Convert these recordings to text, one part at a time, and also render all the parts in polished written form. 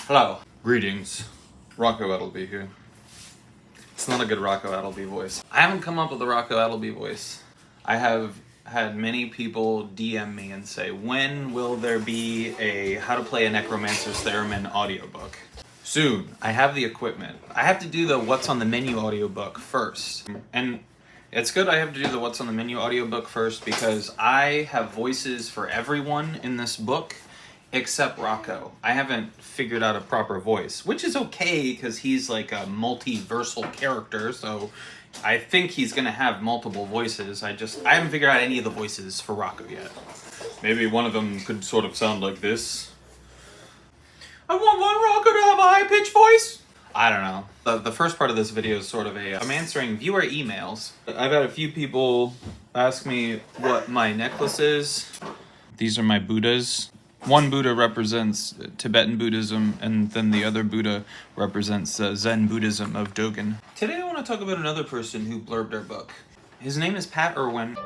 Hello. Greetings. Rocco Atleby here. It's not a good Rocco Atleby voice. I haven't come up with a Rocco Atleby voice. I have had many people DM me and say, when will there be a How to Play a Necromancer's Theremin audiobook? Soon. I have the equipment. I have to do the What's on the Menu audiobook first. And it's good I have to do the What's on the Menu audiobook first because I have voices for everyone in this book except Rocco. I haven't figured out a proper voice, which is okay because he's like a multiversal character, so I think he's gonna have multiple voices. I haven't figured out any of the voices for Rocco yet. Maybe one of them could sort of sound like this. I want one Rocco to have a high-pitched voice. I don't know. The first part of this video is sort of I'm answering viewer emails. I've had a few people ask me what my necklace is. These are my Buddhas. One Buddha represents Tibetan Buddhism, and then the other Buddha represents Zen Buddhism of Dogen. Today I want to talk about another person who blurbed our book. His name is Pat Irwin.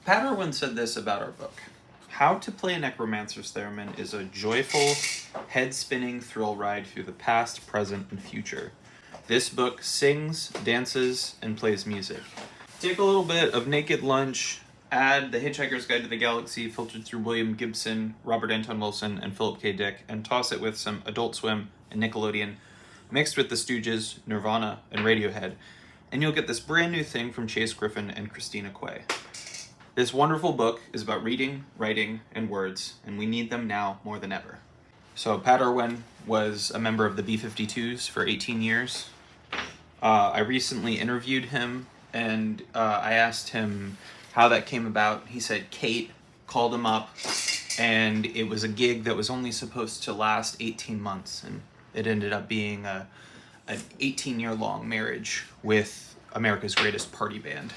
Pat Irwin said this about our book. How to Play a Necromancer's Theremin is a joyful, head-spinning thrill ride through the past, present, and future. This book sings, dances, and plays music. Take a little bit of Naked Lunch, add The Hitchhiker's Guide to the Galaxy filtered through William Gibson, Robert Anton Wilson, and Philip K. Dick, and toss it with some Adult Swim and Nickelodeon, mixed with the Stooges, Nirvana, and Radiohead, and you'll get this brand new thing from Chase Griffin and Christina Quay. This wonderful book is about reading, writing, and words, and we need them now more than ever. So Pat Irwin was a member of the B-52s for 18 years. I recently interviewed him, and I asked him how that came about. He said Kate called him up, and it was a gig that was only supposed to last 18 months, and it ended up being an 18-year-long marriage with America's greatest party band.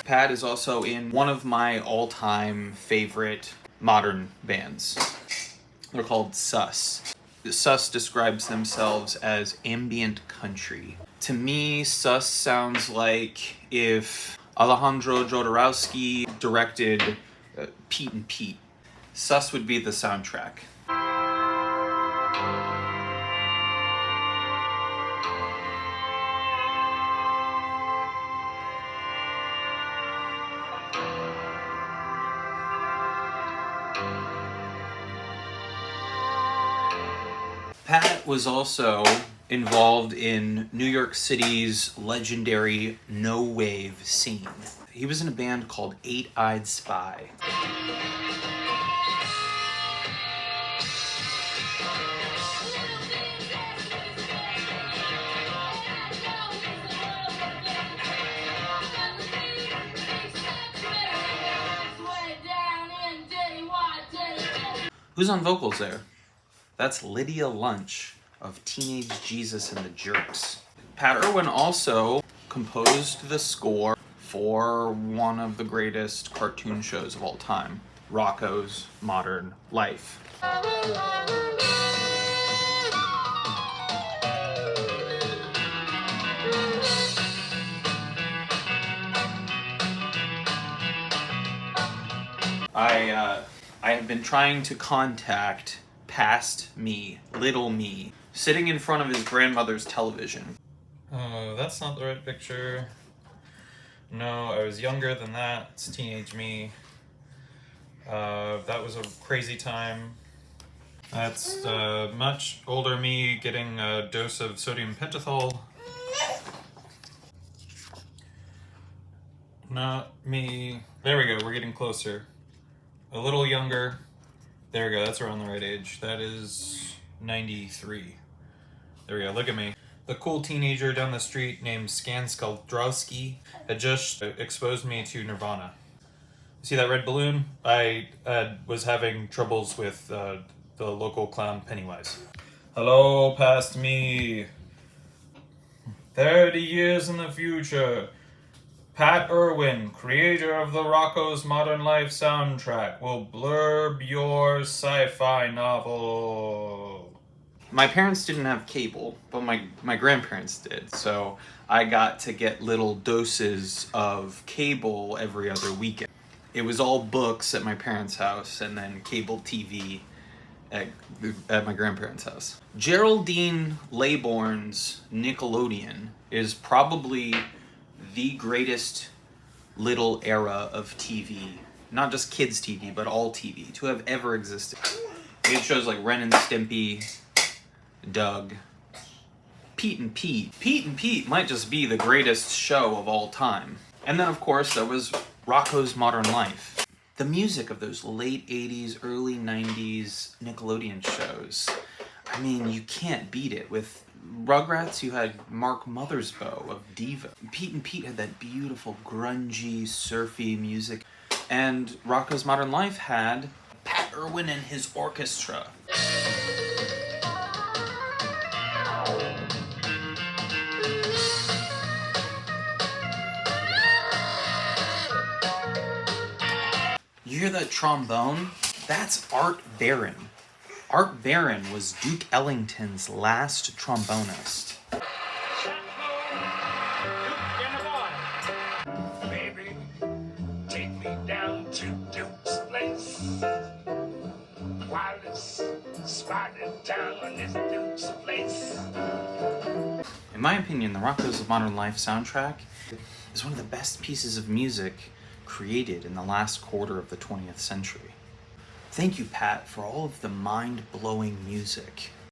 Pat is also in one of my all-time favorite modern bands. They're called Sus. Sus describes themselves as ambient country. To me, Sus sounds like if Alejandro Jodorowsky directed Pete and Pete. Sus would be the soundtrack. Pat was also involved in New York City's legendary no-wave scene. He was in a band called Eight-Eyed Spy. Who's on vocals there? That's Lydia Lunch of Teenage Jesus and the Jerks. Pat Irwin also composed the score for one of the greatest cartoon shows of all time, Rocco's Modern Life. I have been trying to contact past me, little me, sitting in front of his grandmother's television. Oh, that's not the right picture. No, I was younger than that. It's teenage me. That was a crazy time. That's much older me getting a dose of sodium pentothal. Not me. There we go, we're getting closer. A little younger. There we go, that's around the right age. That is 93. There we go, look at me. The cool teenager down the street named Skan Skaldrowski had just exposed me to Nirvana. See that red balloon? I was having troubles with the local clown Pennywise. Hello, past me. 30 years in the future. Pat Irwin, creator of the Rocco's Modern Life soundtrack, will blurb your sci-fi novel. My parents didn't have cable, but my grandparents did, so I got to get little doses of cable every other weekend. It was all books at my parents' house, and then cable TV at my grandparents' house. Geraldine Laybourne's Nickelodeon is probably the greatest little era of TV, not just kids' TV, but all TV, to have ever existed. We had shows like Ren and Stimpy, Doug, Pete and Pete. Pete and Pete might just be the greatest show of all time. And then, of course, there was Rocco's Modern Life. The music of those late 80s, early 90s Nickelodeon shows, I mean, you can't beat it. With Rugrats, you had Mark Mothersbaugh of Diva. Pete and Pete had that beautiful, grungy, surfy music. And Rocco's Modern Life had Pat Irwin and his orchestra. You hear that trombone? That's Art Barron. Art Barron was Duke Ellington's last trombonist. Baby, take me down to Duke's place. Wildest spot in town is Duke's place. In my opinion, the Rocco's Modern Life soundtrack is one of the best pieces of music created in the last quarter of the 20th century. Thank you, Pat, for all of the mind-blowing music.